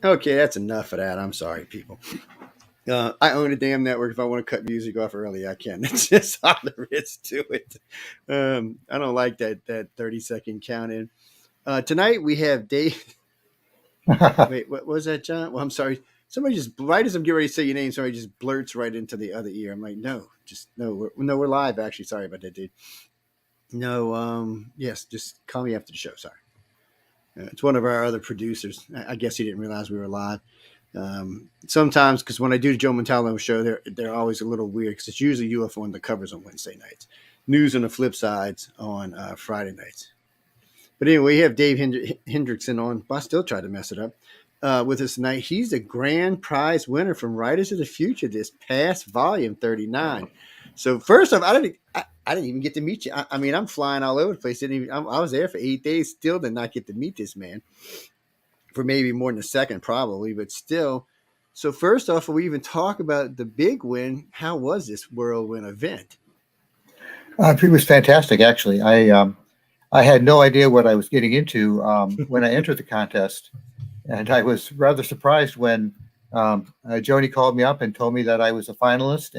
Okay, that's enough of that. I'm sorry, people. I own a damn network. If I want to cut music off early, I can. That's just all there is to it. I don't like that 30-second count in. Tonight we have Dave. Wait, what was that, John? Well, I'm sorry. Somebody just right as I'm getting ready to say your name, somebody just blurts right into the other ear. I'm like, no, just no, no, we're live. Actually, sorry about that, dude. No, yes, just call me after the show. Sorry, it's one of our other producers. I guess he didn't realize we were live. Sometimes, because when I do the Joe Montaldo show, they're always a little weird because it's usually UFO on the covers on Wednesday nights, news on the flip sides on Friday nights. But anyway, we have Dave Hendrickson on. But I still tried to mess it up with us tonight. He's the grand prize winner from Writers of the Future this past volume 39. So first off, I didn't even get to meet you. I mean, I'm flying all over the place. I was there for 8 days. Still did not get to meet this man for maybe more than a second, probably, but still. So first off, before we even talk about the big win, how was this whirlwind event? It was fantastic, actually. I had no idea what I was getting into when I entered the contest, and I was rather surprised when Joni called me up and told me that I was a finalist,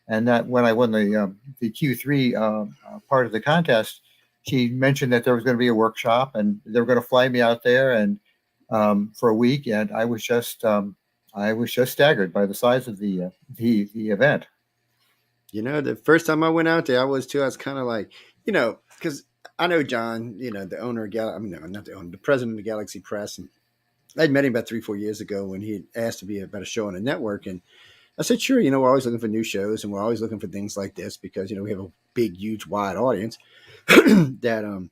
and that when I won the Q3 part of the contest, she mentioned that there was going to be a workshop and they were going to fly me out there and for a week, and I was just staggered by the size of the event. The first time I went out there, I was too. I was kind of like, because I know John, the owner of I mean, no, not the owner, the president of Galaxy Press, and I'd met him about 3-4 years ago when he had asked to be about a show on a network, and I said, sure, we're always looking for new shows and we're always looking for things like this because, we have a big, huge, wide audience that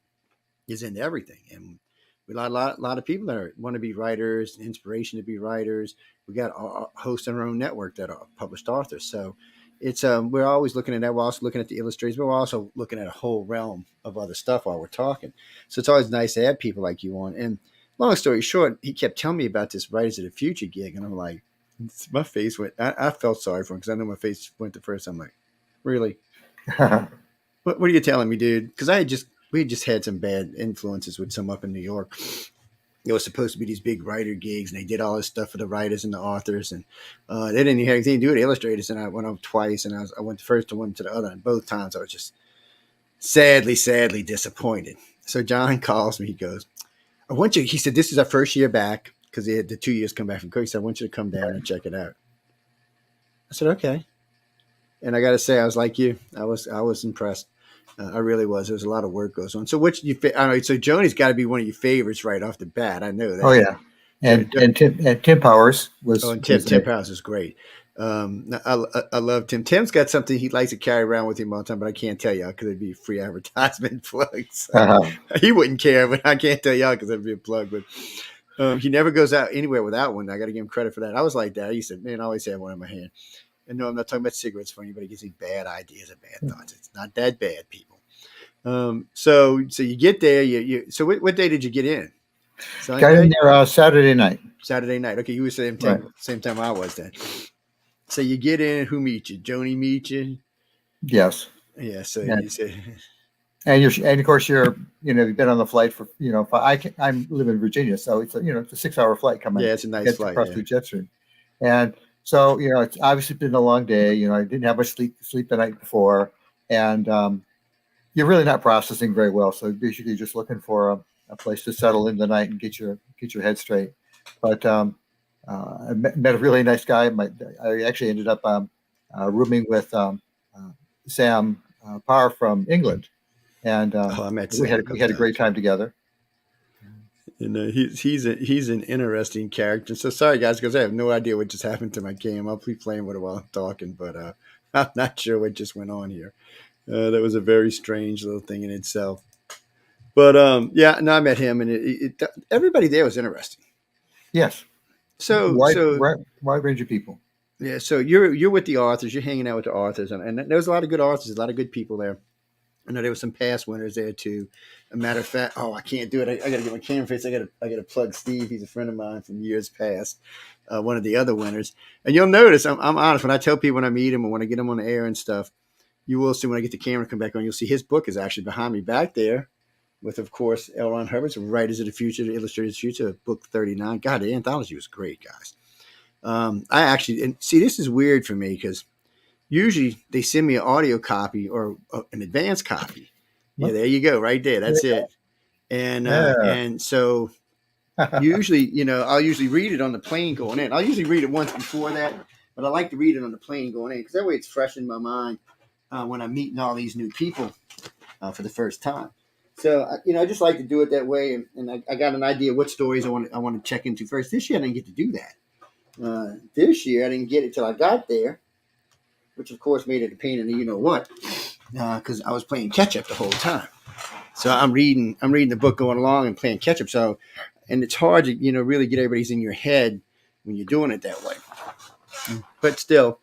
is into everything. And we got a lot of people that want to be writers, inspiration to be writers. We got hosts on our own network that are published authors. So it's we're always looking at that. We're also looking at the illustrators, but we're also looking at a whole realm of other stuff while we're talking. So it's always nice to have people like you on. And long story short, he kept telling me about this Writers of the Future gig, and I'm like, my face went. I felt sorry for him because I know my face went the first. I'm like, really? What are you telling me, dude? Because we just had some bad influences with some up in New York. It was supposed to be these big writer gigs, and they did all this stuff for the writers and the authors, and they didn't even have anything to do with illustrators. And I went up twice, and I went first to one to the other, and both times I was just sadly disappointed. So John calls me. He goes, "I want you." He said, "This is our first year back because they had the 2 years come back from COVID." He said, "I want you to come down and check it out." I said, "Okay." And I got to say, I was like you. I was impressed. I really was. There was a lot of work goes on. So which I know. So Joni's got to be one of your favorites right off the bat. I know Oh that. yeah, and Tim Powers Oh, was and was Tim there. Powers is great. I love Tim. Tim's got something he likes to carry around with him all the time, but I can't tell y'all because it'd be free advertisement plugs. Uh-huh. He wouldn't care, but I can't tell y'all because it'd be a plug. But he never goes out anywhere without one. I got to give him credit for that. I was like that. I used to, man, I always have one in my hand. And no, I'm not talking about cigarettes for anybody gives me bad ideas or bad thoughts. It's not that bad, people. So you get there. So what day did you get in? Got in Sunday, there Saturday night. Saturday night. Okay, you were Right. same time I was then. So you get in. Who meets you? Joni meets you. Yes. Yeah. So And you say, and of course you've been on the flight for I live in Virginia, so it's a 6 hour flight coming yeah, it's a nice gets flight. across Yeah. the jet stream, and so it's obviously been a long day. I didn't have much sleep the night before, and you're really not processing very well. So basically, you're just looking for a place to settle in the night and get your head straight. But I met a really nice guy. I actually ended up rooming with Sam Parr from England, and Oh, I met Sam a we couple had a great times. time together. And he's an interesting character. So sorry guys, because I have no idea what just happened to my game. I'll be playing with it while I'm talking, but I'm not sure what just went on here. That was a very strange little thing in itself. But yeah, no, I met him, and everybody there was interesting. Yes, So so wide range of people. yeah, so you're with the authors, you're hanging out with the authors, and there was a lot of good authors, a lot of good people there. I know there were some past winners there too. A matter of fact, oh, I can't do it. I got to get my camera face. I got to plug Steve. He's a friend of mine from years past. One of the other winners, and you'll notice I'm honest when I tell people when I meet him or when I get him on the air and stuff. You will see when I get the camera come back on. You'll see his book is actually behind me back there. with, of course, L. Ron Hubbard's Writers of the Future, the Illustrators of the Future, book 39. God, the anthology was great, guys. I actually, and see, this is weird for me because usually they send me an audio copy or an advanced copy. Yeah, there you go, right there. That's it. Yeah. And so usually, I'll usually read it on the plane going in. I'll usually read it once before that, but I like to read it on the plane going in because that way it's fresh in my mind when I'm meeting all these new people for the first time. So, I just like to do it that way, and I got an idea what stories I want to check into first. This year I didn't get to do that. This year I didn't get it till I got there, which of course made it a pain in the what, because I was playing catch up the whole time. So I'm reading the book going along and playing catch up. So, and it's hard to really get everybody's in your head when you're doing it that way. But still,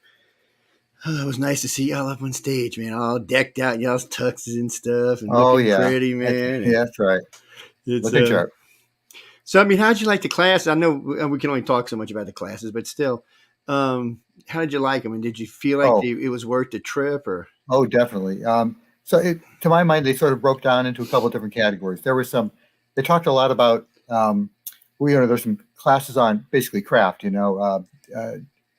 it was nice to see y'all up on stage, man, all decked out, in y'all's tuxes and stuff, and looking pretty, man. Yeah, that's right. It's, looking sharp. So, I mean, how'd you like the class? I know we can only talk so much about the classes, but still, how did you like them? And did you feel like it was worth the trip? Or definitely. To my mind, they sort of broke down into a couple of different categories. There was they talked a lot about, there's some classes on basically craft,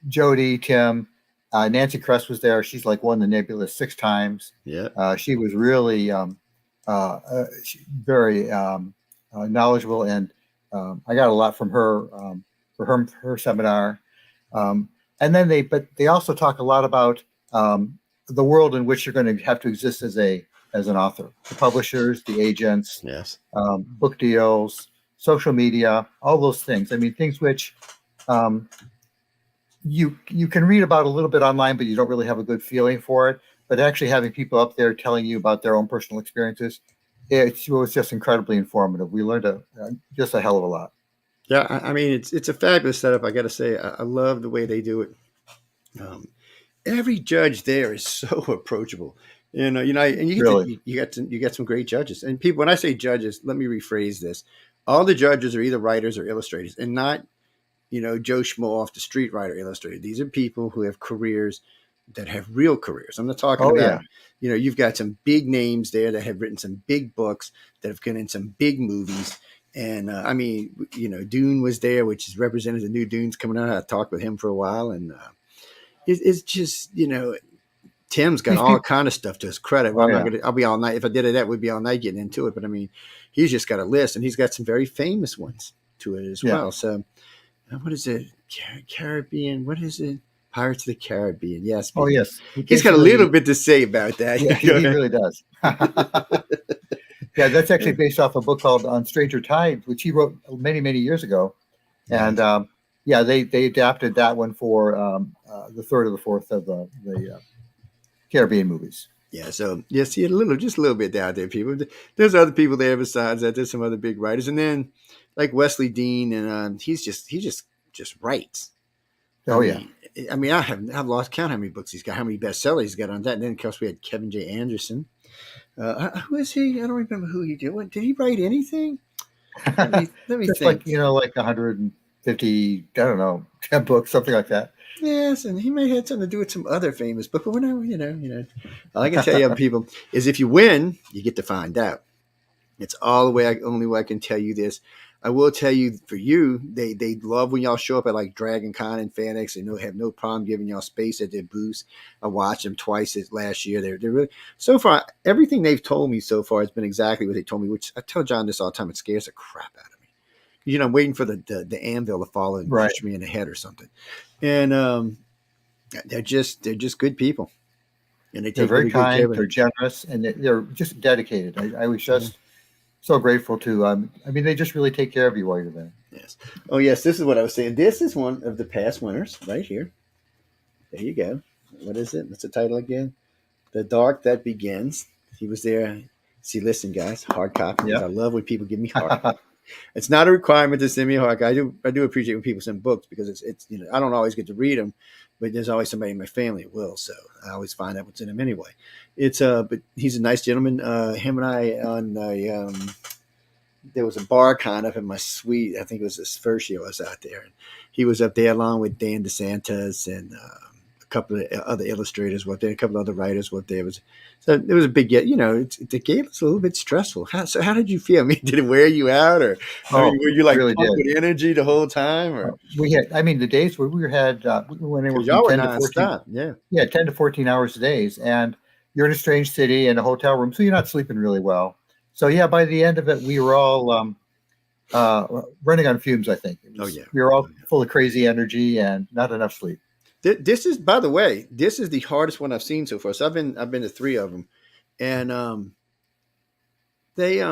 Jody, Tim, Nancy Kress was there. She's like won the Nebula 6 times. Yeah. She was really very knowledgeable, and I got a lot from her for her seminar. And then they also talk a lot about the world in which you're going to have to exist as an author, the publishers, the agents, yes, book deals, social media, all those things. I mean, things which you can read about a little bit online, but you don't really have a good feeling for it. But actually having people up there telling you about their own personal experiences, it was just incredibly informative. We learned just a hell of a lot. Yeah, I mean, it's a fabulous setup. I got to say, I love the way they do it. Every judge there is so approachable, and you get some great judges and people. When I say judges, let me rephrase this: all the judges are either writers or illustrators, and not Joe Schmo off the street writer illustrator. These are people who have careers that have real careers. I'm not talking about you've got some big names there that have written some big books that have been in some big movies. And I mean, Dune was there, which is represented. The new Dune's coming out. I talked with him for a while, and it's just Tim's got all kind of stuff to his credit. Well, I'll be all night. If I did it, that would be all night getting into it. But I mean, he's just got a list, and he's got some very famous ones to it as well. So, what is it? Caribbean? What is it? Pirates of the Caribbean. Yes. Oh, yes. He's got a little bit to say about that. Yeah, he really does. Yeah, that's actually based off a book called On Stranger Tides, which he wrote many, many years ago. And they adapted that one for the third or the fourth of the Caribbean movies. Yeah, so see just a little bit down there, people. There's other people there besides that. There's some other big writers, and then like Wesley Dean, and he just writes. I mean, I've lost count how many books he's got, how many bestsellers he's got on that. And then of course we had Kevin J. Anderson. Who is he? I don't remember who he did. Did he write anything? Let me Just think. like 150, I don't know, 10 books, something like that. Yes, and he may have had something to do with some other famous book. But whenever, all I can tell you, people, is if you win, you get to find out. It's all only way I can tell you this. I will tell you, for you, they love when y'all show up at like Dragon Con and FanX. They have no problem giving y'all space at their booths. I watched them twice last year. They're really, so far, everything they've told me so far has been exactly what they told me, which I tell John this all the time. It scares the crap out of me. I'm waiting for the anvil to fall and push me in the head or something. And they're just good people. And they're very kind, they're generous, and they're just dedicated. I was just so grateful to, I mean, they just really take care of you while you're there. Yes. Oh, yes. This is what I was saying. This is one of the past winners right here. There you go. What is it? What's the title again? The Dark That Begins. He was there. See, listen, guys, hard copy. Yeah. I love when people give me hard copy. It's not a requirement to send me a hard copy. I do appreciate when people send books because it's I don't always get to read them, but there's always somebody in my family that will. So I always find out what's in them anyway. But he's a nice gentleman. Him and I on there was a bar kind of in my suite. I think it was his first year I was out there. And he was up there along with Dan DeSantis and a couple of other illustrators were there, a couple of other writers were there. So it was a big, the game was a little bit stressful. How did you feel? I mean, did it wear you out, or I mean, Oh, were you it like really pumped did. with energy the whole time, or We had, I mean, the days where we had, we went anywhere because from y'all were 10 to 14, nonstop? Yeah. yeah, 10 to 14 hours a days. And you're in a strange city and a hotel room, so you're not sleeping really well. So yeah, by the end of it, we were all running on fumes, I think. Oh yeah. We were Oh, all yeah. full of crazy energy and not enough sleep. This is, by the way, this is the hardest one I've seen so far. So I've been to three of them, and they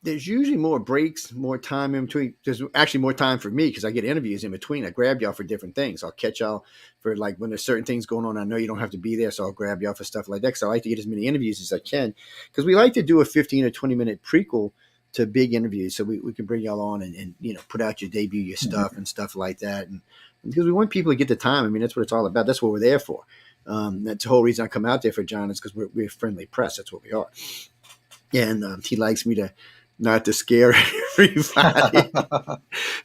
there's usually more breaks, more time in between. There's actually more time for me because I get interviews in between. I grab y'all for different things. I'll catch y'all for like when there's certain things going on. I know you don't have to be there, so I'll grab y'all for stuff like that. Because I like to get as many interviews as I can because we like to do a 15 or 20-minute prequel to big interviews so we can bring y'all on and put out your debut, your stuff and stuff like that. And because we want people to get the time. I mean, that's what it's all about. That's what we're there for. That's the whole reason I come out there for John is because we're friendly press. That's what we are. And he likes me to not to scare everybody.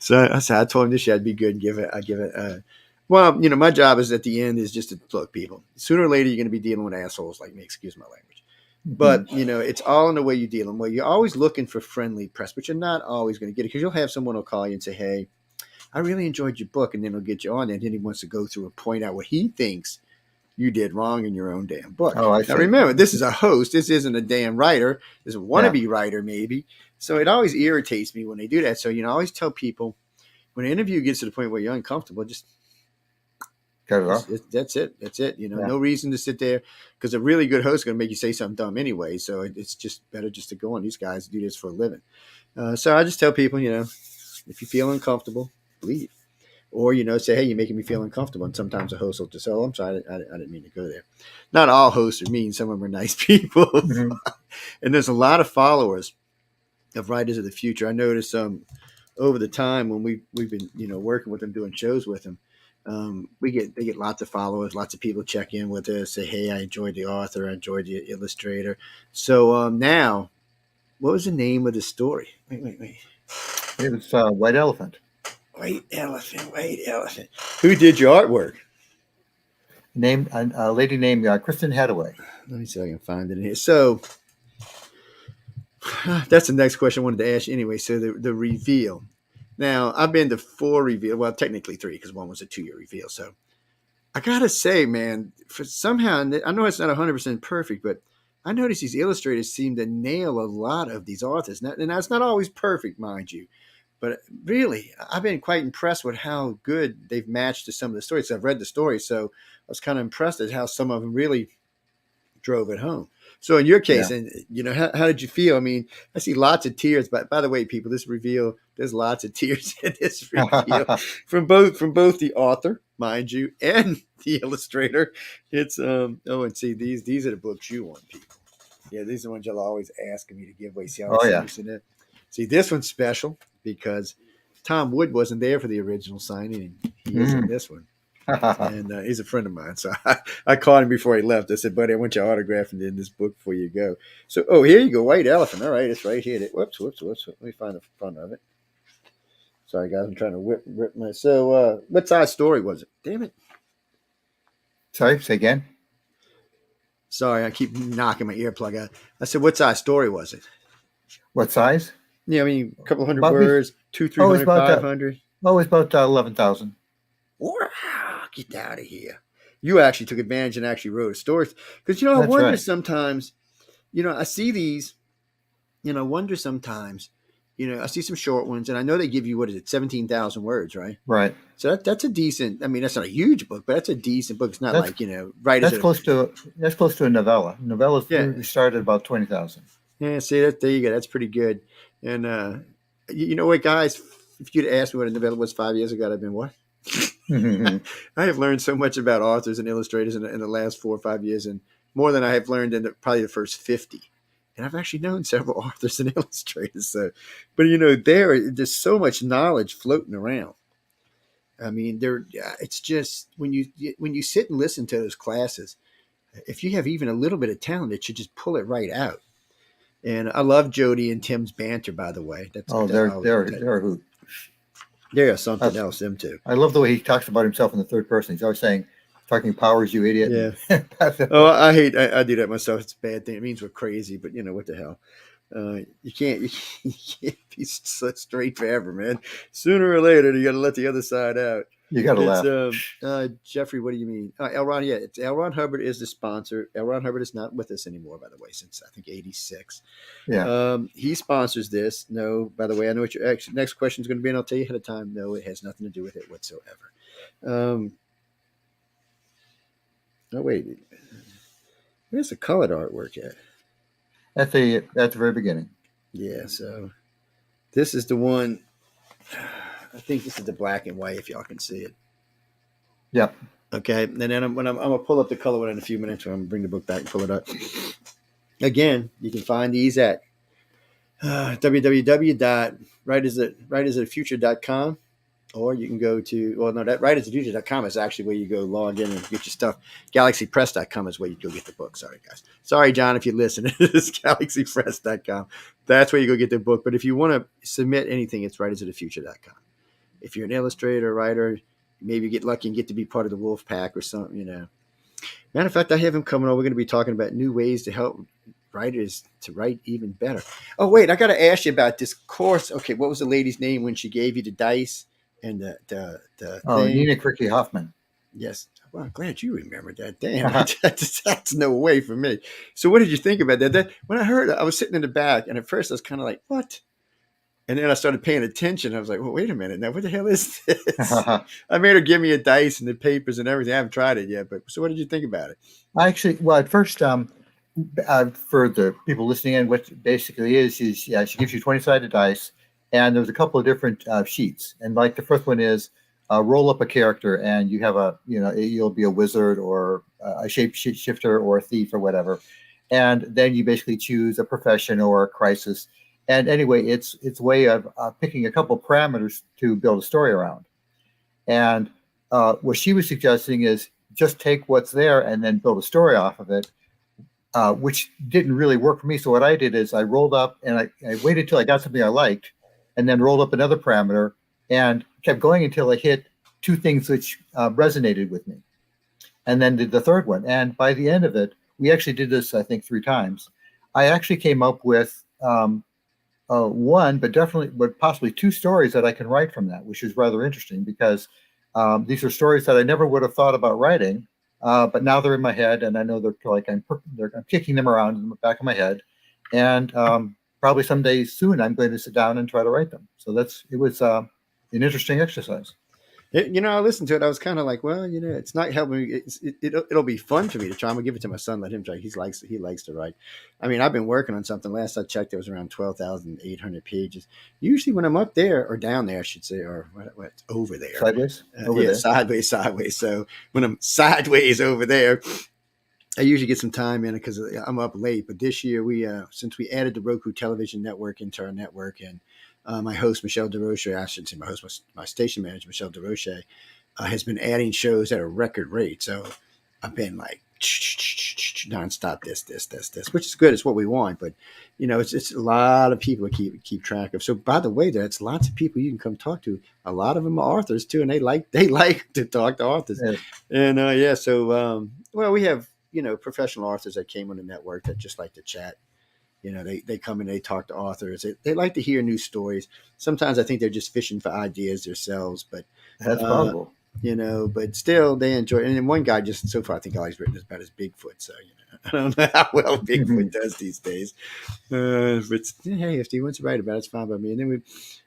So I told him this year I'd be good and give it. Well, my job is at the end is just to look, people. Sooner or later, you're going to be dealing with assholes like me. Excuse my language. But, it's all in the way you deal them. Well, you're always looking for friendly press, but you're not always going to get it because you'll have someone will call you and say, hey, I really enjoyed your book. And then he'll get you on there. And then he wants to go through and point out what he thinks you did wrong in your own damn book. Oh, I now, see. remember, this is a host. This isn't a damn writer. This is a wannabe writer, maybe. So it always irritates me when they do that. So, I always tell people when an interview gets to the point where you're uncomfortable, just cut it off. That's it. That's it. No reason to sit there because a really good host is going to make you say something dumb anyway. So it's just better just to go on. These guys do this for a living. So I just tell people, if you feel uncomfortable, leave. Or, say, hey, you're making me feel uncomfortable. And sometimes a host will just say, oh, I'm sorry, I didn't mean to go there. Not all hosts are mean. Some of them are nice people. Mm-hmm. And there's a lot of followers of Writers of the Future. I noticed over the time when we've been, working with them, doing shows with them, they get lots of followers, lots of people check in with us, say, hey, I enjoyed the author, I enjoyed the illustrator. So now, what was the name of the story? Wait. It was White Elephant. White Elephant. Who did your artwork? A lady named Kristen Hathaway. Let me see if I can find it in here. So that's the next question I wanted to ask you anyway. So the reveal. Now, I've been to 4 reveals. Well, technically 3 because one was a 2-year reveal. So I got to say, man, for somehow, I know it's not 100% perfect, but I noticed these illustrators seem to nail a lot of these authors. And that's not always perfect, mind you. But really, I've been quite impressed with how good they've matched to some of the stories. So I've read the story, so I was kind of impressed at how some of them really drove it home. So in your case, and how did you feel? I mean, I see lots of tears. But by the way, people, this reveal, there's lots of tears in this reveal from both the author, mind you, and the illustrator. It's and see these are the books you want, people. Yeah, these are the ones you'll always ask me to give away. See how in it. See, this one's special because Tom Wood wasn't there for the original signing, and he is in this one. And he's a friend of mine. So I called him before he left. I said, buddy, I want your autograph in this book before you go. So, here you go, White Elephant. All right, it's right here. Whoops. Let me find the front of it. Sorry, guys, I'm trying to rip my. So, what size story was it? Damn it. Sorry, say again. Sorry, I keep knocking my earplug out. I said, what size story was it? What size? Yeah, I mean, a couple hundred words, 200, 300, 500. It's about 11,000. Wow, get out of here. You actually took advantage and actually wrote a story. Because, I wonder sometimes, I see these, I wonder sometimes, I see some short ones, and I know they give you, 17,000 words, right? Right. So that's a decent, I mean, that's not a huge book, but that's a decent book. It's not writers. That's close to a novella. Novellas start at about 20,000. Yeah, see, there you go. That's pretty good. And you know what, guys? If you'd asked me what a novella was 5 years ago, I'd have been what? I have learned so much about authors and illustrators in the last 4 or 5 years, and more than I have learned in probably the first 50. And I've actually known several authors and illustrators. So, but there's so much knowledge floating around. I mean, it's just when you sit and listen to those classes, if you have even a little bit of talent, it should just pull it right out. And I love Jody and Tim's banter, by the way. They're a hoot. They're something else, them too. I love the way he talks about himself in the third person. He's always saying talking powers, you idiot. Yeah. And Oh, I do that myself. It's a bad thing. It means we're crazy, but what the hell? You can't be straight forever, man. Sooner or later, you got to let the other side out. you got to It's laugh. Jeffrey. What do you mean? L. Ron. Yeah, it's L. Ron Hubbard is the sponsor. L. Ron Hubbard is not with us anymore, by the way, since I think '86. Yeah. He sponsors this. No, by the way, I know what your next question is going to be, and I'll tell you ahead of time. No, it has nothing to do with it whatsoever. Oh wait, where's the colored artwork at? At the very beginning. Yeah, so this is the one. I think this is the black and white. If y'all can see it. Yep. Okay, and then I'm gonna pull up the color one in a few minutes. I'm gonna bring the book back and pull it up. Again, you can find these at www.writersofthefuture.com, or you can go to that writersofthefuture.com is actually where you go log in and get your stuff. Galaxypress.com is where you go get the book. Sorry, guys. Sorry, John, if you listen. It's galaxypress.com. That's where you go get the book. But if you want to submit anything, it's writersofthefuture.com. If you're an illustrator, writer, maybe you get lucky and get to be part of the Wolf Pack or something, Matter of fact, I have him coming on. We're going to be talking about new ways to help writers to write even better. Oh, wait, I got to ask you about this course. Okay, what was the lady's name when she gave you the dice and the thing? Nina Cricky Hoffman. Yes. Well, I'm glad you remembered that. Damn, that's no way for me. So what did you think about that? When I heard it, I was sitting in the back, and at first I was kind of like, what? And then I started paying attention. I was like, well, wait a minute. Now, what the hell is this? I made her give me a dice and the papers and everything. I haven't tried it yet. But so what did you think about it? At first, for the people listening in, what it basically is she gives you 20-sided dice, and there's a couple of different sheets. And like the first one is roll up a character, and you have you'll be a wizard or a shapeshifter or a thief or whatever. And then you basically choose a profession or a crisis. And anyway, it's a way of picking a couple of parameters to build a story around. And what she was suggesting is just take what's there and then build a story off of it, which didn't really work for me. So what I did is I rolled up and I waited till I got something I liked, and then rolled up another parameter and kept going until I hit two things which resonated with me. And then did the third one. And by the end of it, we actually did this, I think, 3 times. I actually came up with one, but possibly 2 stories that I can write from that, which is rather interesting because these are stories that I never would have thought about writing, but now they're in my head, and I know they're like I'm kicking them around in the back of my head, and probably someday soon I'm going to sit down and try to write them. So it was an interesting exercise. I listened to it. I was kind of like, well, it's not helping me. It'll be fun for me to try. I'm gonna give it to my son, let him try. He likes to write. I mean, I've been working on something. Last I checked, it was around 12,800 pages. Usually, when I'm up there or down there, I should say, or what's over there, sideways, sideways. So when I'm sideways over there, I usually get some time in it because I'm up late. But this year, since we added the Roku television network into our network, and my host, Michelle DeRoche, I shouldn't say my host, my station manager, Michelle DeRoche, has been adding shows at a record rate. So I've been like nonstop this, which is good. It's what we want. But, it's a lot of people to keep track of. So, by the way, that's lots of people you can come talk to. A lot of them are authors, too, and they like to talk to authors. Yeah. And, so, we have, professional authors that came on the network that just like to chat. They come and they talk to authors. They like to hear new stories. Sometimes I think they're just fishing for ideas themselves, but that's possible. But still they enjoy it. And then one guy just so far, I think all he's written is about his Bigfoot. So, I don't know how well Bigfoot does these days. But hey, if he wants to write about it, it's fine by me. And then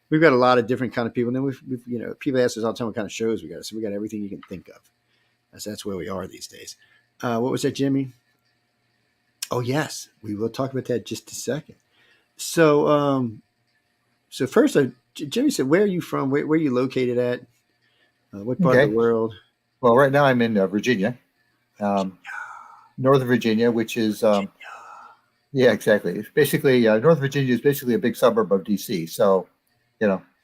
we've got a lot of different kind of people. And then we've people ask us all the time what kind of shows we got. So we got everything you can think of. That's where we are these days. What was that, Jimmy? Oh, yes. We will talk about that in just a second. So, first, Jimmy said, where are you from? Where are you located at? What part of the world? Well, right now I'm in Virginia, Northern Virginia, which is, yeah, exactly. It's basically, North Virginia is basically a big suburb of D.C. So,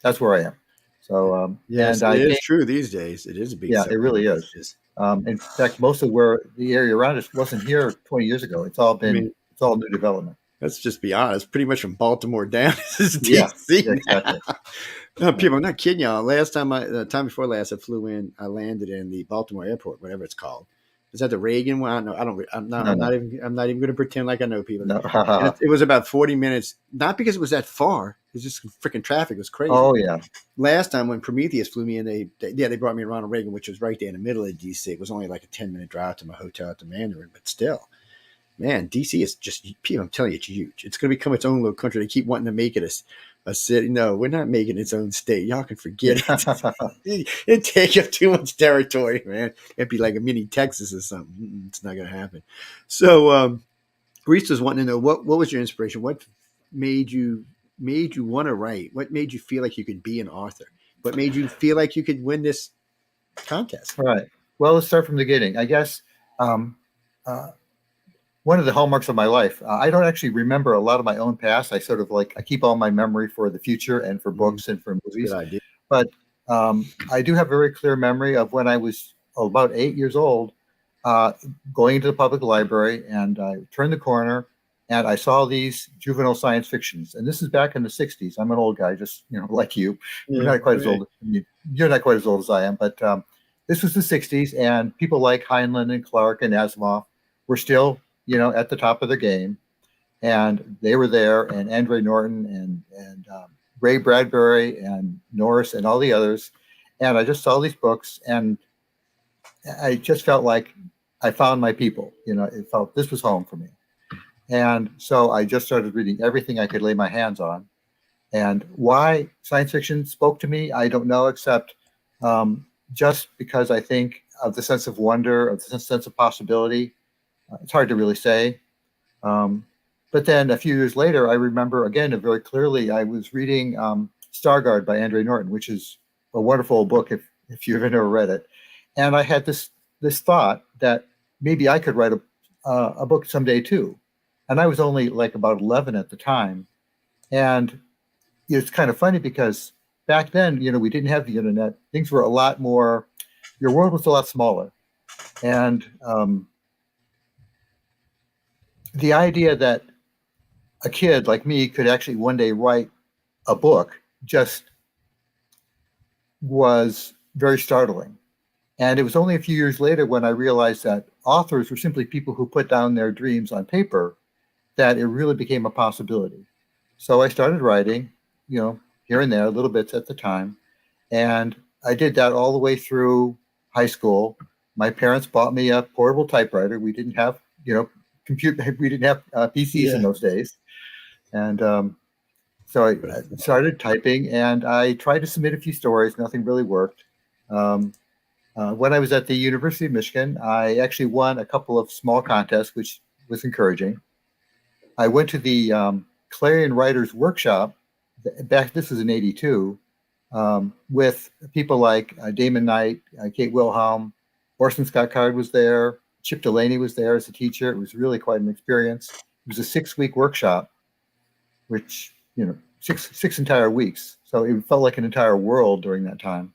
that's where I am. So, yes, and it is true these days. It is a big suburb. Yeah, it really is. In fact, most of where the area around us wasn't here 20 years ago. It's all new development. let's just be honest, pretty much from Baltimore down. This is Yeah, DC now. exactly. No, Yeah. people, I'm not kidding y'all. Last time the time before last, I landed in the Baltimore airport, whatever it's called. Is that the Reagan one? I don't know. I don't. No, no, I'm not even going to pretend like I know people. no. And it was about 40 minutes. Not because it was that far. It's just freaking traffic was crazy. Oh yeah. Last time when Prometheus flew me in, they brought me to Ronald Reagan, which was right there in the middle of DC. It was only like a 10-minute drive to my hotel at the Mandarin, but still, man, DC is just, I'm telling you, it's huge. It's going to become its own little country. They keep wanting to make it a city. No, we're not making its own state. Y'all can forget it. It'd take up too much territory, man. It'd be like a mini Texas or something. It's not going to happen. So, Reese was wanting to know what was your inspiration? What made you want to write? What made you feel like you could be an author? What made you feel like you could win this contest? All right. Well, let's start from the beginning. I guess one of the hallmarks of my life, I don't actually remember a lot of my own past. I sort of I keep all my memory for the future and for books and for movies. Good idea. But I do have a very clear memory of when I was about 8 years old, going into the public library, and I turned the corner and I saw these juvenile science fictions. And this is back in the 60s. I'm an old guy, just, like you. You're not quite as old. You're not quite as old as I am, but this was the 60s, and people like Heinlein and Clark and Asimov were still, at the top of their game. And they were there, and Andre Norton and Ray Bradbury and Norris and all the others. And I just saw these books, and I just felt like I found my people. It felt this was home for me. And so I just started reading everything I could lay my hands on. And why science fiction spoke to me, I don't know, except just because I think of the sense of wonder, of the sense of possibility. It's hard to really say. But then a few years later, I remember again very clearly, I was reading Stargard by Andre Norton, which is a wonderful book if you've never read it. And I had this thought that maybe I could write a book someday too. And I was only like about 11 at the time. And it's kind of funny because back then, we didn't have the internet. Things were a lot more, your world was a lot smaller. And the idea that a kid like me could actually one day write a book just was very startling. And it was only a few years later when I realized that authors were simply people who put down their dreams on paper, that it really became a possibility. So I started writing, here and there, little bits at the time. And I did that all the way through high school. My parents bought me a portable typewriter. We didn't have, we didn't have PCs in those days. And so I started typing, and I tried to submit a few stories. Nothing really worked. When I was at the University of Michigan, I actually won a couple of small contests, which was encouraging. I went to the Clarion Writers Workshop this was in '82, with people like Damon Knight, Kate Wilhelm, Orson Scott Card was there, Chip Delaney was there as a teacher. It was really quite an experience. It was a 6-week workshop, which, six entire weeks. So it felt like an entire world during that time.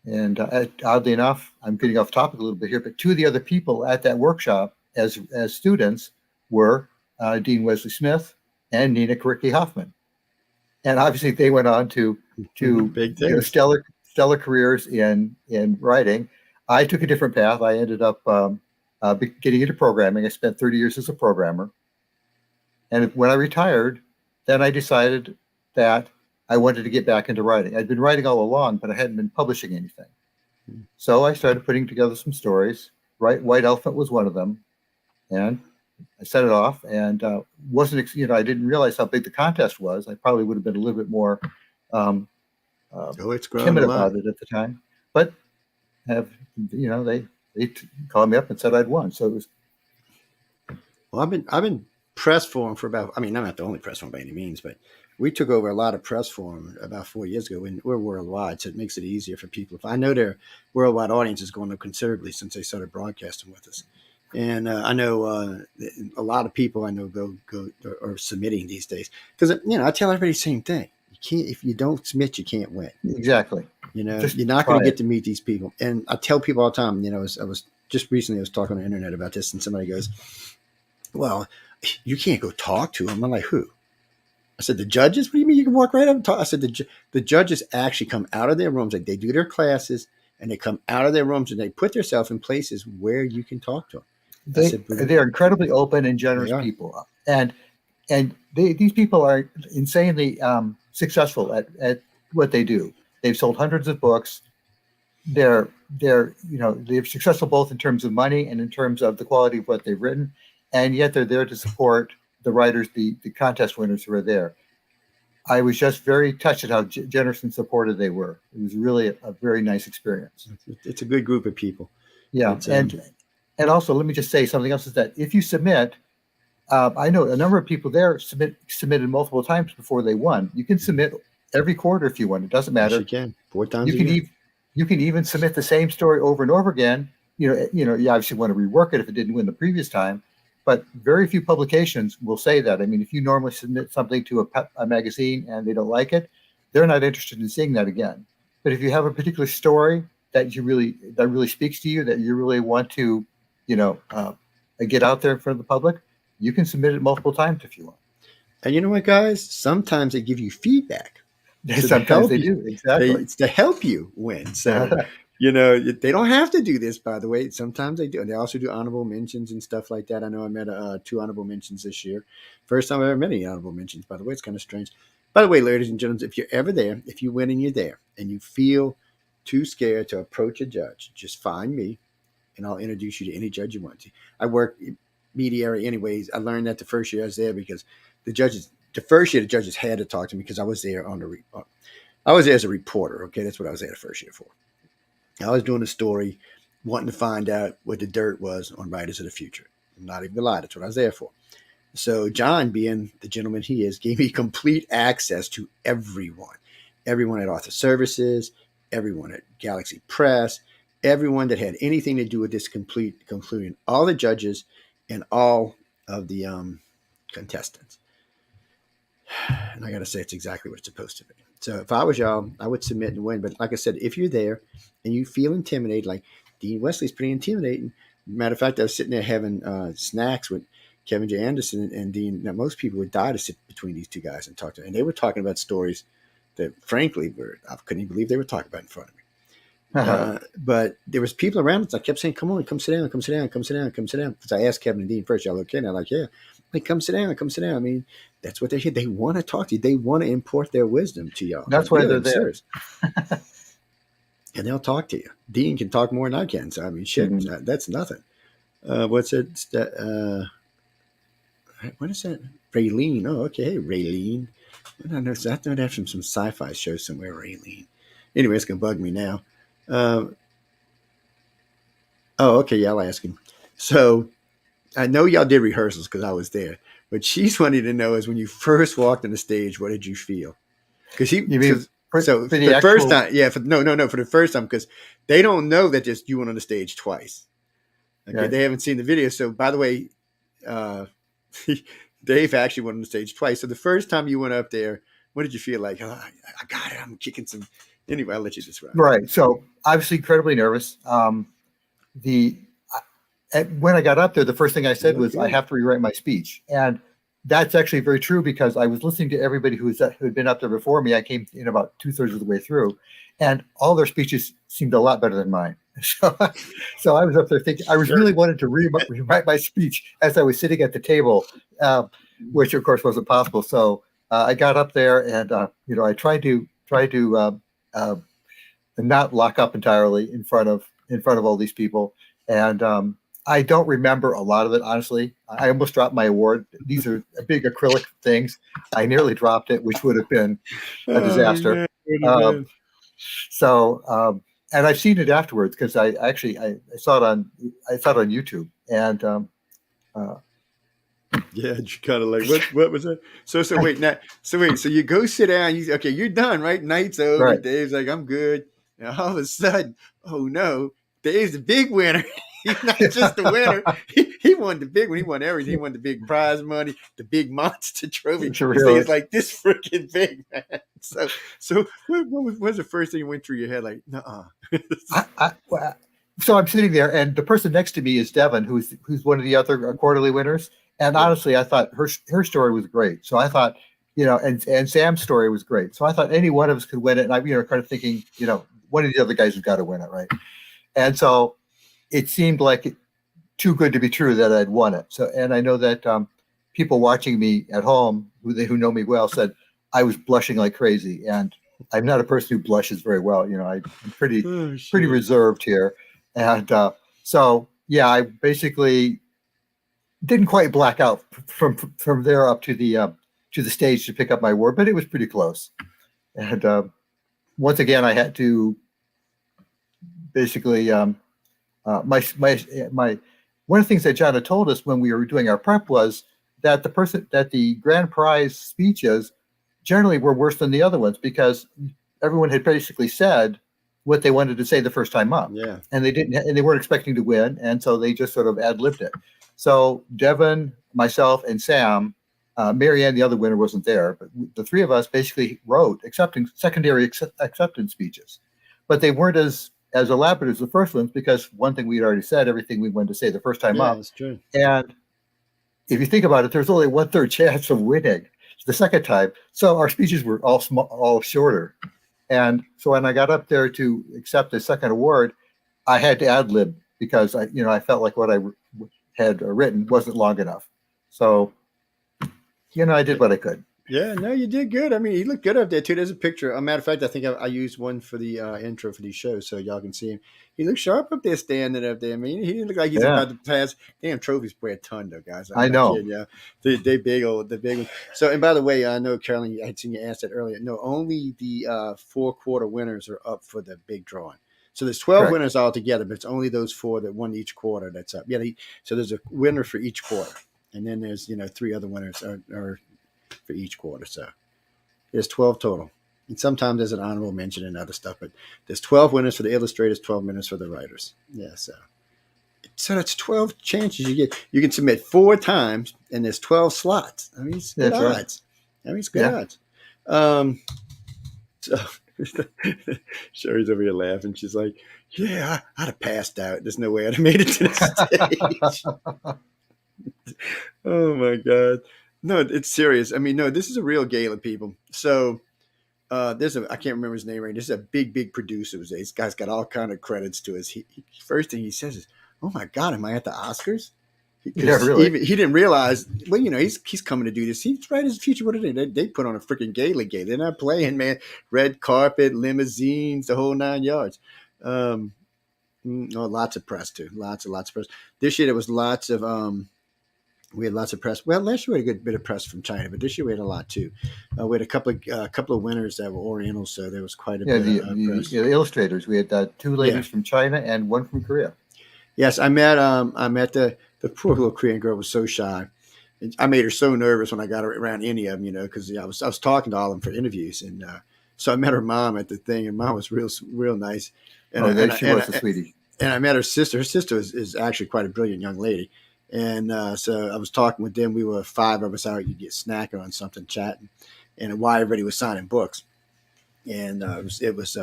And oddly enough, I'm getting off topic a little bit here, but two of the other people at that workshop as students were Dean Wesley Smith and Nina Karicki Hoffman. And obviously they went on to big things. Stellar careers in writing. I took a different path. I ended up getting into programming. I spent 30 years as a programmer. And when I retired, then I decided that I wanted to get back into writing. I'd been writing all along, but I hadn't been publishing anything. So I started putting together some stories. White Elephant was one of them. And I set it off, and I didn't realize how big the contest was. I probably would have been a little bit more timid about it at the time. But they called me up and said I'd won. So it was. Well, I've been press for him for about. I mean, I'm not the only press for him by any means, but we took over a lot of press for him about 4 years ago, and we're worldwide, so it makes it easier for people. I know their worldwide audience has gone up considerably since they started broadcasting with us. And I know a lot of people I know go are submitting these days because I tell everybody the same thing. You can't, if you don't submit, you can't win. Exactly. You're not going to get to meet these people. And I tell people all the time. I was just recently talking on the internet about this, and somebody goes, "Well, you can't go talk to them. I'm like, who? I said, the judges? What do you mean you can walk right up and talk? I said, the judges actually come out of their rooms. Like they do their classes and they come out of their rooms and they put themselves in places where you can talk to them. I said, They're incredibly open and generous people. And these people are insanely successful at what they do. They've sold hundreds of books. They're successful both in terms of money and in terms of the quality of what they've written. And yet they're there to support the writers, the contest winners who are there. I was just very touched at how generous and supportive they were. It was really a very nice experience. It's a good group of people. Yeah. And also, let me just say something else is that if you submit, I know a number of people there submitted multiple times before they won. You can submit every quarter if you want. It doesn't matter. Yes, you can. 4 times a year. You can even submit the same story over and over again. You obviously want to rework it if it didn't win the previous time. But very few publications will say that. I mean, if you normally submit something to a magazine and they don't like it, they're not interested in seeing that again. But if you have a particular story that really speaks to you, that you really want to, get out there in front of the public, you can submit it multiple times if you want. And you know what, guys? Sometimes they give you feedback. Sometimes they do. Exactly. It's to help you win. So. They don't have to do this, by the way. Sometimes they do. And they also do honorable mentions and stuff like that. I know I met 2 honorable mentions this year. First time I ever met any honorable mentions, by the way. It's kind of strange. By the way, ladies and gentlemen, if you're ever there, if you win and you're there, and you feel too scared to approach a judge, just find me, and I'll introduce you to any judge you want to. I work mediary anyways. I learned that the first year I was there because the first year the judges had to talk to me because I was there I was there as a reporter. Okay, that's what I was there the first year for. I was doing a story, wanting to find out what the dirt was on Writers of the Future. I'm not even gonna lie, that's what I was there for. So John, being the gentleman he is, gave me complete access to everyone at Author Services, everyone at Galaxy Press, everyone that had anything to do with this including all the judges and all of the contestants. And I got to say, it's exactly what it's supposed to be. So if I was y'all, I would submit and win. But like I said, if you're there and you feel intimidated, like Dean Wesley's pretty intimidating. Matter of fact, I was sitting there having snacks with Kevin J. Anderson and Dean. Now, most people would die to sit between these 2 guys and talk to them. And they were talking about stories that, frankly, I couldn't even believe they were talking about in front of me. But there was people around us. I kept saying, come on, come sit down, come sit down, come sit down, come sit down. Because I asked Kevin and Dean first, y'all okay? And they're like, yeah. Like, come sit down, come sit down. I mean, that's what they hear. They want to talk to you. They want to import their wisdom to y'all. That's why they're there. And they'll talk to you. Dean can talk more than I can. So, I mean, shit, that's nothing. What's it? What is that? Raylene. Oh, okay. Hey, Raylene. I know that from some sci-fi show somewhere, Raylene. Anyway, it's going to bug me now. Okay. Yeah, I'll ask him. So, I know y'all did rehearsals because I was there, but she's wanting to know is when you first walked on the stage, what did you feel? Because for the first time, yeah, for the first time, because they don't know that just you went on the stage twice. Okay, right. They haven't seen the video. So, by the way, Dave actually went on the stage twice. So the first time you went up there, what did you feel like? Oh, I got it. I'm kicking some. Anyway, I'll let you describe. Right. So obviously incredibly nervous. When I got up there, the first thing I said was, I have to rewrite my speech. And that's actually very true because I was listening to everybody who had been up there before me. I came in about 2/3 of the way through, and all their speeches seemed a lot better than mine. So I was up there thinking, I was really wanted to rewrite my speech as I was sitting at the table, which of course wasn't possible. So I got up there and, I tried to not lock up entirely in front of all these people. And, I don't remember a lot of it, honestly. I almost dropped my award. These are big acrylic things. I nearly dropped it, which would have been a disaster. And I've seen it afterwards because I saw it on YouTube. And yeah, you kind of like what was that? So you go sit down. You're done, right? Night's over. Right. Dave's like, I'm good. And all of a sudden, oh no, Dave's the big winner. He's not just the winner. He won the big one. He won everything. He won the big prize money, the big monster trophy. This thing is like this freaking big, man. So what was the first thing that went through your head? Like, nuh-uh. So I'm sitting there, and the person next to me is Devin, who's one of the other quarterly winners. And honestly, I thought her story was great. So I thought, and Sam's story was great. So I thought any one of us could win it. And I'm, kind of thinking, one of the other guys has got to win it, right? And so it seemed like too good to be true that I'd won it. So, and I know that people watching me at home who know me well said I was blushing like crazy, and I'm not a person who blushes very well. I'm pretty reserved here, and so yeah, I basically didn't quite black out from there up to the stage to pick up my award, but it was pretty close. And once again, I had to basically my one of the things that John had told us when we were doing our prep was that the grand prize speeches generally were worse than the other ones because everyone had basically said what they wanted to say the first time up. Yeah. And they weren't expecting to win. And so they just sort of ad-libbed it. So Devin, myself, and Sam, Mary Ann, the other winner, wasn't there, but the three of us basically wrote secondary acceptance speeches. But they weren't as elaborate as the first ones because one thing we'd already said, everything we wanted to say the first time up. That's true. And if you think about it, there's only 1/3 chance of winning the second time. So our speeches were all shorter. And so when I got up there to accept the second award, I had to ad lib because I felt like what I had written wasn't long enough. So, I did what I could. Yeah, no, you did good. I mean, he looked good up there too. There's a picture. A matter of fact, I think I used one for the intro for these shows, so y'all can see him. He looked sharp up there, standing up there. I mean, he didn't look like he's about to pass. Damn, trophies weigh a ton, though, guys. I know. Yeah, they big old, the big ones. So, and by the way, I know Carolyn, I had seen you ask that earlier. No, only the 4-quarter winners are up for the big drawing. So there's 12 Correct. winners altogether, but it's only those 4 that won each quarter that's up. Yeah, so there's a winner for each quarter, and then there's 3 other winners are for each quarter. So there's 12 total. And sometimes there's an honorable mention and other stuff, but there's 12 winners for the illustrators, 12 winners for the writers. Yeah, so that's 12 chances you get. You can submit 4 times, and there's 12 slots. I mean, it's good odds. Right. I mean, it's good odds. So Sherry's over here laughing. She's like, yeah, I'd have passed out. There's no way I'd have made it to the stage. Oh, my God. No, it's serious. I mean, no, this is a real gala, people. So I can't remember his name right. This is a big producer. This guy's got all kind of credits to us. First thing he says is, "Oh my God, am I at the Oscars?" Yeah, really. He didn't realize. Well, he's coming to do this. He's right as a future. What are they? They put on a freaking gala. They're not playing, man. Red carpet, limousines, the whole 9 yards. Lots of press too. Lots of press. This year there was lots of we had lots of press. Well, last year we had a good bit of press from China, but this year we had a lot too. We had a couple of winners that were Oriental, so there was quite a bit of press. The illustrators. We had 2 ladies from China and 1 from Korea. Yes, I met the poor little Korean girl was so shy. I made her so nervous when I got her around any of them, because I was talking to all of them for interviews, and so I met her mom at the thing, and mom was real nice. And she was a sweetie. And I met her sister. Her sister is actually quite a brilliant young lady. And so I was talking with them. We were 5 of us out. You get snacking on something, chatting, and while everybody was signing books. And it was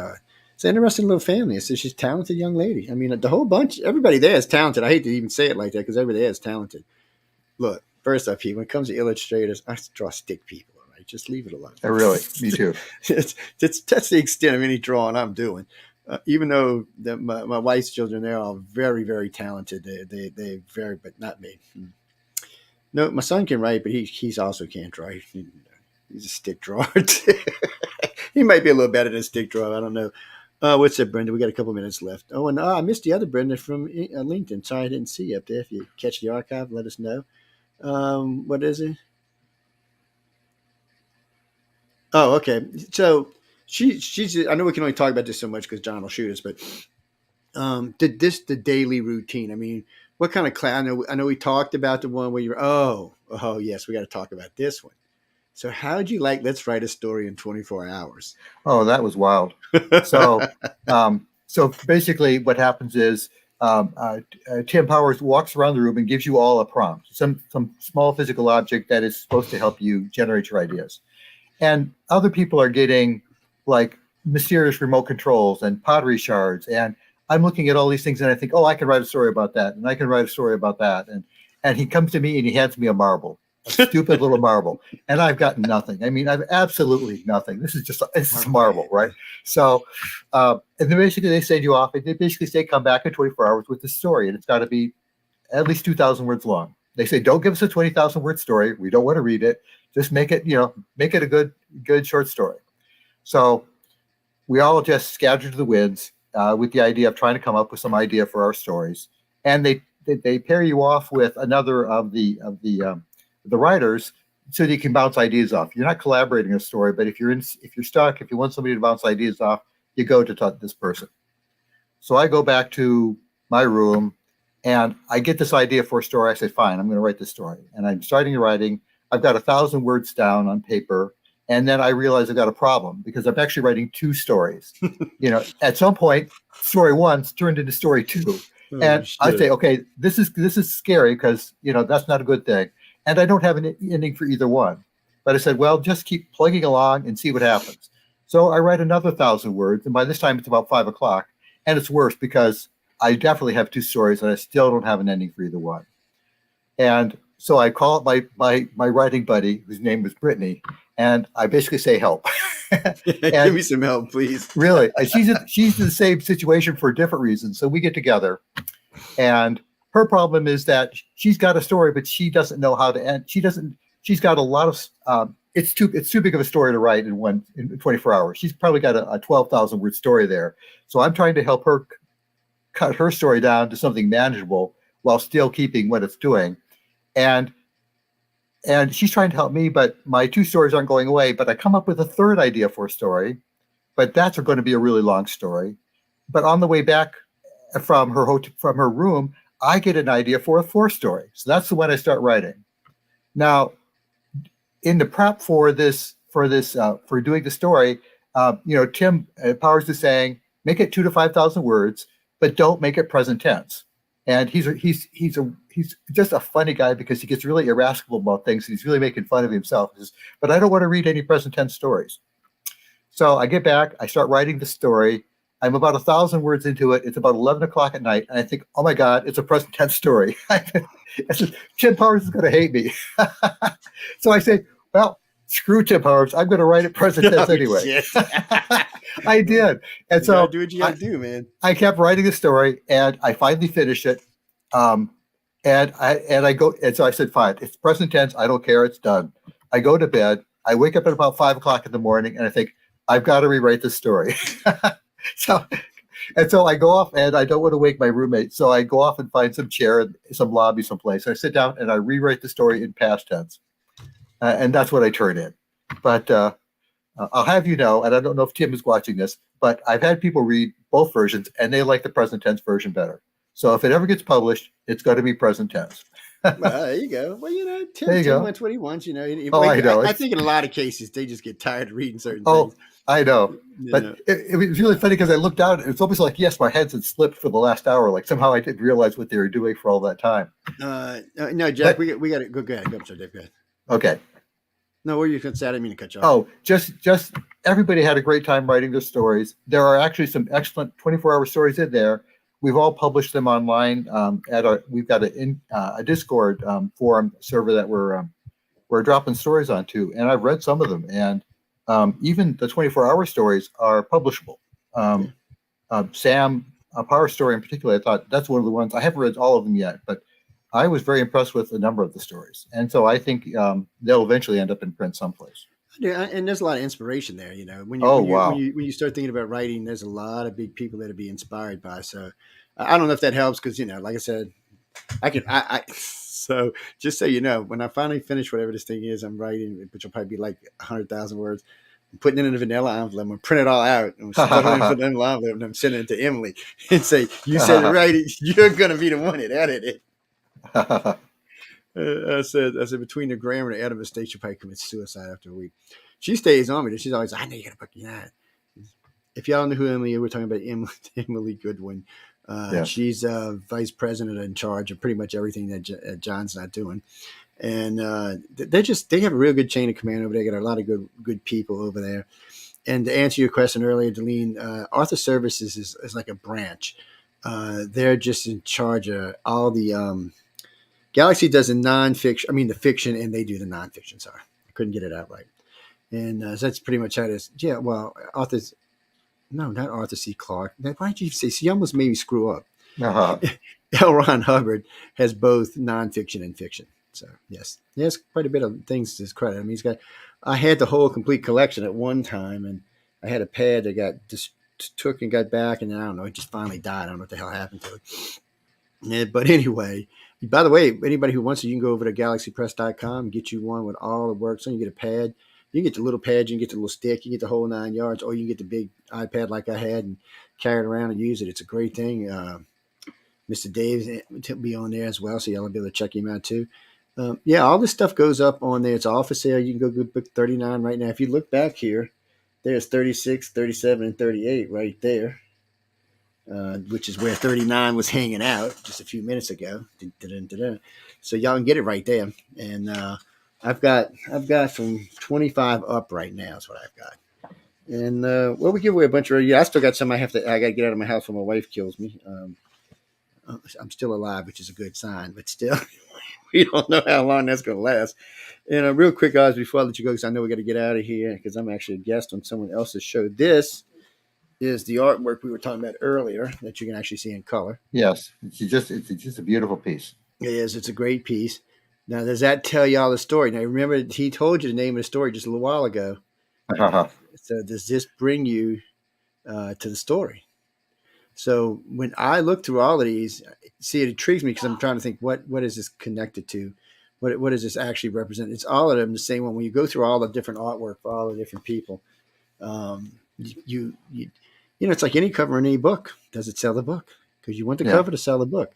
it's an interesting little family. So she's a talented young lady. I mean, the whole bunch, everybody there is talented. I hate to even say it like that because everybody there is talented. Look, first off, when it comes to illustrators, I draw stick people. All right, just leave it alone. Oh, really? Me too. That's the extent of any drawing I'm doing. Even though my wife's children, they're all very, very talented. They very, but not me. No, my son can write, but he's also can't draw. He's a stick drawer. He might be a little better than a stick drawer. I don't know. What's up, Brenda? We got a couple minutes left. Oh, and I missed the other Brenda from LinkedIn. Sorry I didn't see you up there. If you catch the archive, let us know. What is it? Oh, okay. So she's. I know we can only talk about this so much because John will shoot us, but the daily routine. I mean, what kind of class? I know we talked about the one where you're. Oh, yes, we got to talk about this one. So how'd you like Let's Write a Story in 24 Hours? Oh, that was wild. So basically what happens is Tim Powers walks around the room and gives you all a prompt, some small physical object that is supposed to help you generate your ideas. And other people are getting like mysterious remote controls and pottery shards. And I'm looking at all these things and I think, oh, I can write a story about that. And I can write a story about that. And he comes to me and he hands me a marble, a stupid little marble, and I've got nothing. I mean, I've absolutely nothing. This is marble, right? So, and then basically they send you off, and they basically say come back in 24 hours with the story, and it's got to be at least 2,000 words long. They say don't give us a 20,000 word story. We don't want to read it. Just make it, make it a good short story. So we all just scattered to the winds with the idea of trying to come up with some idea for our stories, and they pair you off with another of the writers so that you can bounce ideas off. You're not collaborating a story, but if you're stuck, if you want somebody to bounce ideas off, you go to this person. So I go back to my room and I get this idea for a story. I say, fine, I'm going to write this story. And I'm starting writing. I've got 1,000 words down on paper. And then I realize I've got a problem because I'm actually writing 2 stories. At some point, story 1's turned into story 2. And shit. I say, okay, this is scary because, that's not a good thing. And I don't have an ending for either one. But I said, well, just keep plugging along and see what happens. So I write another 1,000 words. And by this time, it's about 5 o'clock. And it's worse because I definitely have 2 stories and I still don't have an ending for either one. And so I call up my writing buddy, whose name was Brittany, and I basically say, help. Give me some help, please. Really. She's in the same situation for different reasons. So we get together, and her problem is that she's got a story, but she doesn't know how to end. She's got a lot of, it's too big of a story to write in 24 hours. She's probably got a 12,000 word story there. So I'm trying to help her cut her story down to something manageable while still keeping what it's doing. And she's trying to help me, but my 2 stories aren't going away. But I come up with a third idea for a story, but that's going to be a really long story. But on the way back from her room, I get an idea for a 4th story. So that's the one I start writing. Now, in the prep for doing the story, Tim Powers is saying make it 2,000 to 5,000 words, but don't make it present tense. And he's just a funny guy because he gets really irascible about things. He's really making fun of himself. He says, but I don't want to read any present tense stories. So I get back, I start writing the story. I'm about 1,000 words into it. It's about 11 o'clock at night. And I think, oh my God, it's a present tense story. I said, Tim Powers is going to hate me. So I say, well, screw Tim Powers. I'm going to write it present tense anyway. I did. And so do what you got to do, man. I kept writing the story and I finally finished it. And I go, and so I said, fine, it's present tense. I don't care. It's done. I go to bed. I wake up at about 5 o'clock in the morning and I think, I've got to rewrite this story. So I go off and I don't want to wake my roommate. So I go off and find some chair, some lobby, someplace. I sit down and I rewrite the story in past tense. And that's what I turn in. But I'll have you know, and I don't know if Tim is watching this, but I've had people read both versions and they like the present tense version better. So if it ever gets published, it's going to be present tense. Well, there you go. Well, Tim wants what he wants. I know. I think in a lot of cases they just get tired of reading certain things. I know. But it was really funny because I looked out and it's almost like, yes, my heads had slipped for the last hour. Like somehow I didn't realize what they were doing for all that time. No, Jack, we got to go ahead. Go ahead. Okay. No, what were you going to say? I didn't mean to cut you off. Oh, just everybody had a great time writing their stories. There are actually some excellent 24-hour stories in there. We've all published them online. We've got a Discord forum server that we're dropping stories onto, and I've read some of them. And even the 24-hour stories are publishable. Sam, a Power Story in particular, I thought that's one of the ones. I haven't read all of them yet, but I was very impressed with a number of the stories. And so I think they'll eventually end up in print someplace. Yeah, and there's a lot of inspiration there. When you start thinking about writing, there's a lot of big people that to be inspired by. So I don't know if that helps because like I said, so just so you know, when I finally finish whatever this thing is I'm writing, which will probably be like 100,000 words, I'm putting it in a vanilla envelope. I'm gonna print it all out and put it in an envelope, and I'm sending it to Emily and say, "You said it right. You're gonna be the one that edited it." I said between the grammar and the edit mistakes, she'll probably commit suicide after a week. She stays on me. She's always, I know you got to book that. If y'all know who Emily is, we're talking about Emily Goodwin. She's vice president in charge of pretty much everything that John's not doing. And they have a real good chain of command over there. They got a lot of good people over there. And to answer your question earlier, Delene, Author Services is like a branch. They're just in charge of all the Galaxy does the nonfiction. I mean, the fiction, and they do the nonfiction. Sorry, I couldn't get it out right. And so that's pretty much how it is. Yeah. Well, authors. No, not Arthur C. Clarke. Why did you say? See, you almost made me screw up. Uh-huh. L. Ron Hubbard has both nonfiction and fiction. So yes, he has quite a bit of things to his credit. I mean, he's got. I had the whole complete collection at one time, and I had a pad that got just took and got back, and then I don't know, it just finally died. I don't know what the hell happened to it. Yeah, but anyway, by the way, anybody who wants it, you can go over to galaxypress.com and get you one with all the works on. You get a pad. You can get the little pad, you can get the little stick, you can get the whole 9 yards, or you can get the big iPad like I had and carry it around and use it. It's a great thing. Mr. Dave will be on there as well, so y'all will be able to check him out too. Yeah, all this stuff goes up on there. It's all for sale. You can go get book 39 right now. If you look back here, there's 36, 37, and 38 right there, which is where 39 was hanging out just a few minutes ago. So y'all can get it right there. And I've got from 25 up right now is what I've got. And well, we give away a bunch of. Yeah, I still got some. I got to get out of my house when my wife kills me. I'm still alive, which is a good sign, but still, we don't know how long that's going to last. And real quick, guys, before I let you go, because I know we got to get out of here, because I'm actually a guest on someone else's show. This is the artwork we were talking about earlier that you can actually see in color. Yes, it's just a beautiful piece. It is. It's a great piece. Now, does that tell y'all the story? Now, remember, he told you the name of the story just a little while ago. So does this bring you to the story? So when I look through all of these, see, it intrigues me because I'm trying to think, what is this connected to? What does this actually represent? It's all of them the same one. When you go through all the different artwork for all the different people, you know, it's like any cover in any book. Does it sell the book? Because you want the cover to sell the book.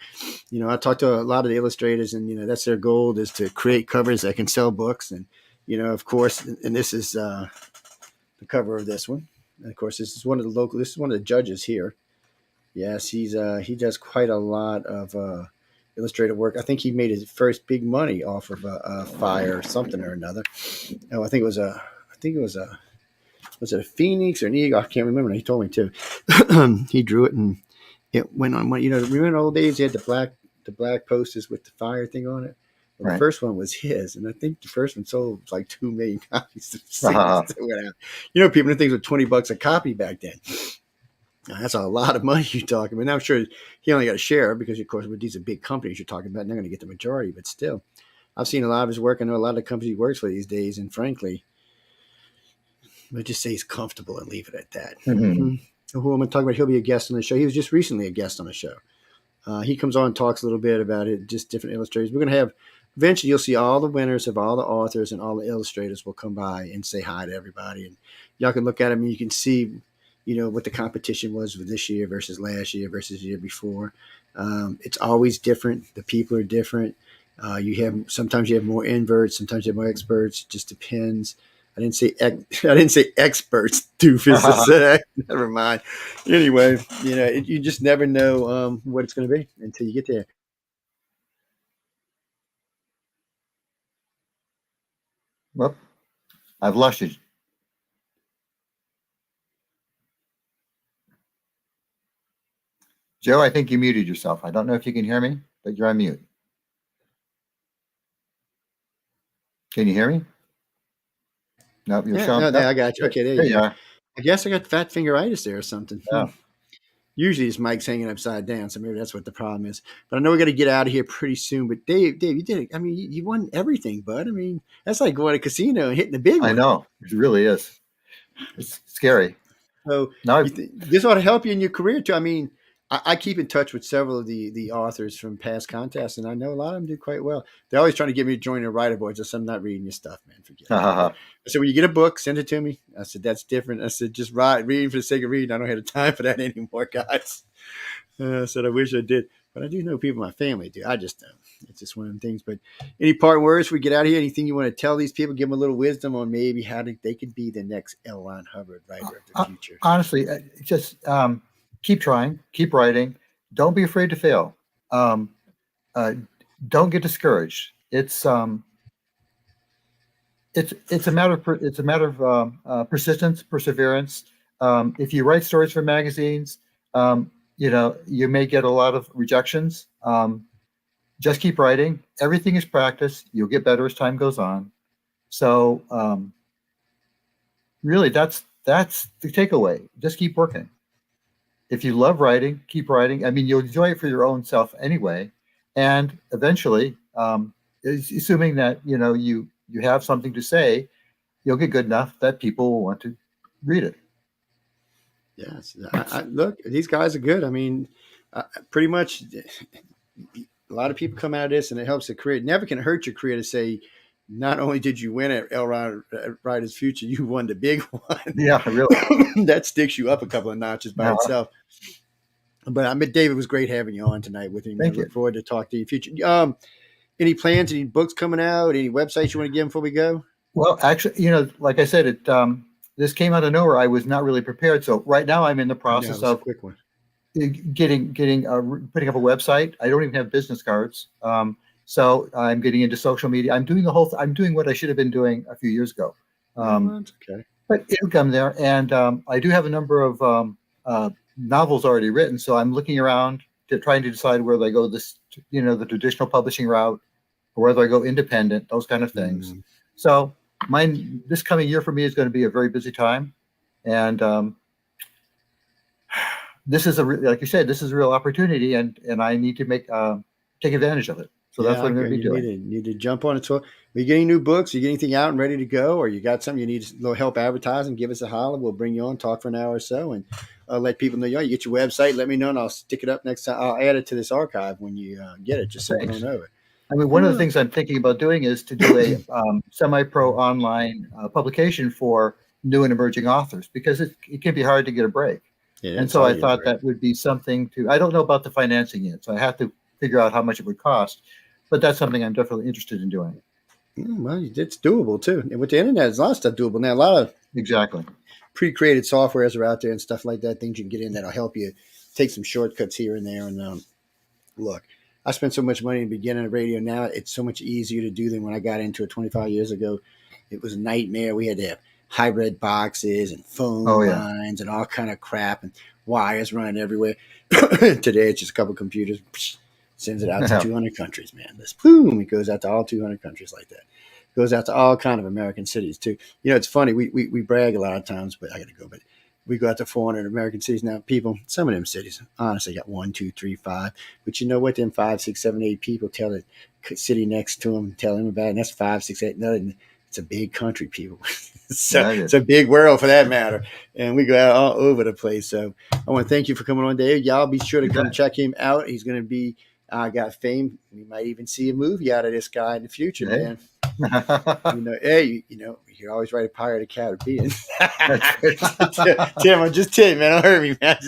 You know, I talked to a lot of the illustrators, and you know, that's their goal, is to create covers that can sell books. And you know, of course, and this is the cover of this one. And of course, this is one of the judges here. Yes, he does quite a lot of illustrative work. I think he made his first big money off of a fire or something or another. Oh, I think it was was it a phoenix or an eagle? I can't remember. He told me too. He drew it, and it went on. You know, remember in the old days, he had the black posters with the fire thing on it. Well, right. The first one was his, and I think the first one sold like 2 million copies. You know, people did things with $20 a copy back then. Now, that's a lot of money you're talking about. Now, I'm sure he only got a share because, of course, with these are big companies you're talking about, and they're going to get the majority. But still, I've seen a lot of his work. I know a lot of the companies he works for these days, and frankly, I'll just say he's comfortable and leave it at that. Mm-hmm. Who I'm going to talk about, he'll be a guest on the show. He was just recently a guest on the show. He comes on and talks a little bit about it, just different illustrators. We're going to have, eventually you'll see all the winners of all the authors and all the illustrators will come by and say hi to everybody. And y'all can look at them and you can see, you know, what the competition was for this year versus last year versus the year before. It's always different. The people are different. Sometimes you have more inverts, sometimes you have more experts. It just depends. I didn't say experts, doofus. Never mind. Anyway, you know, you just never know what it's going to be until you get there. Well, I've lost you. Joe, I think you muted yourself. I don't know if you can hear me, but you're on mute. Can you hear me? Nope, you're showing. No, I got you. Okay, there you are. I guess I got fat fingeritis there or something. Yeah. Usually his mic's hanging upside down, so maybe that's what the problem is. But I know we got to get out of here pretty soon. But Dave, you did it. I mean, you won everything, bud. I mean, that's like going to a casino and hitting the big one. I know. It really is. It's scary. So this ought to help you in your career too. I mean, I keep in touch with several of the authors from past contests, and I know a lot of them did quite well. They're always trying to get me to join their writer boards. I said, I'm not reading your stuff, man. Forget it. I said, when you get a book, send it to me. I said, that's different. I said, just reading for the sake of reading. I don't have the time for that anymore, guys. I said, I wish I did. But I do know people in my family do. I just don't. It's just one of them things. But any parting words before we get out of here? Anything you want to tell these people? Give them a little wisdom on maybe how they could be the next L. Ron Hubbard writer of the future. Honestly, just keep trying, keep writing. Don't be afraid to fail. Don't get discouraged. It's a matter of persistence, perseverance. If you write stories for magazines, you know, you may get a lot of rejections. just keep writing. Everything is practice. You'll get better as time goes on. So really, that's the takeaway. Just keep working. If you love writing, keep writing. I mean, you'll enjoy it for your own self anyway, and eventually, assuming that you have something to say, you'll get good enough that people will want to read it. Yes, look, these guys are good. I mean, pretty much, a lot of people come out of this, and it helps the career. It never can hurt your career to say, not only did you win at Writers Future, you won the big one. Yeah, really. That sticks you up a couple of notches by itself. But I mean, David, was great having you on tonight with me. Thank I you. look forward to talk to you in the future. Any plans, any books coming out, any websites you want to give them before we go? Well, actually, like I said, this came out of nowhere. I was not really prepared. So right now I'm in the process of a quick one. putting up a website. I don't even have business cards. So I'm getting into social media. I'm doing I'm doing what I should have been doing a few years ago. That's okay. But it'll come there. And I do have a number of novels already written. So I'm looking around trying to decide whether I go the traditional publishing route or whether I go independent, those kind of things. So this coming year for me is going to be a very busy time. And this is like you said, this is a real opportunity, and I need to take advantage of it. So that's what I'm going to be doing. You need to jump on it. So, are you getting new books? Are you getting anything out and ready to go? Or you got something you need a little help advertising? Give us a holler. We'll bring you on, talk for an hour or so, and let people know. You get your website. Let me know, and I'll stick it up next time. I'll add it to this archive when you get it, just so we don't know it. I mean, one of the things I'm thinking about doing is to do a semi-pro online publication for new and emerging authors, because it can be hard to get a break. Yeah, and so I thought that would be something I don't know about the financing yet, so I have to figure out how much it would cost, but that's something I'm definitely interested in doing. Well, it's doable too. And with the internet, there's a lot of stuff doable now. A lot of pre-created softwares are out there and stuff like that, things you can get in that'll help you take some shortcuts here and there. And look, I spent so much money in the beginning of radio. Now it's so much easier to do than when I got into it 25 years ago. It was a nightmare. We had to have hybrid boxes and phone lines and all kind of crap and wires running everywhere. Today, it's just a couple of computers. Sends it out to 200 countries, man. This boom, it goes out to all 200 countries like that. It goes out to all kind of American cities too. It's funny. We brag a lot of times, but I got to go. But we go out to 400 American cities now. People, some of them cities, honestly, got 1, 2, 3, 5. But you know what? Them 5, 6, 7, 8 people tell the city next to them, tell them about it. And that's 5, 6, 8. Nothing. It's a big country, people. It's a big world for that matter. And we go out all over the place. So I want to thank you for coming on, Dave. Y'all be sure to come check him out. He's going to be got fame. We might even see a movie out of this guy in the future, man. You can always write a Pirate of Caribbean. Tim, I'm just kidding, man. Don't hurt me, man. I'm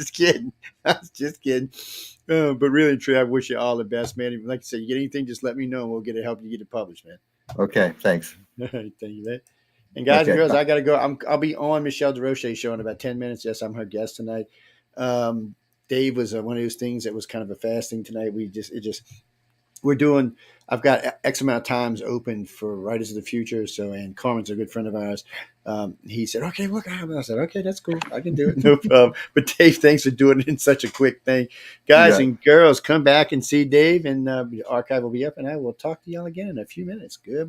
just kidding. But really, true. I wish you all the best, man. Like I said, you get anything, just let me know, and we'll get it help you get it published, man. Okay, thanks. Thank you, man. And guys and girls, I gotta go. I'll be on Michelle DeRoche's show in about 10 minutes. Yes, I'm her guest tonight. Dave was one of those things that was kind of a fast thing tonight. I've got X amount of times open for Writers of the Future. So, and Carmen's a good friend of ours. He said, okay, look, I said, okay, that's cool. I can do it. No problem. But Dave, thanks for doing it in such a quick thing. Guys and girls, come back and see Dave, and the archive will be up, and I will talk to y'all again in a few minutes. Good.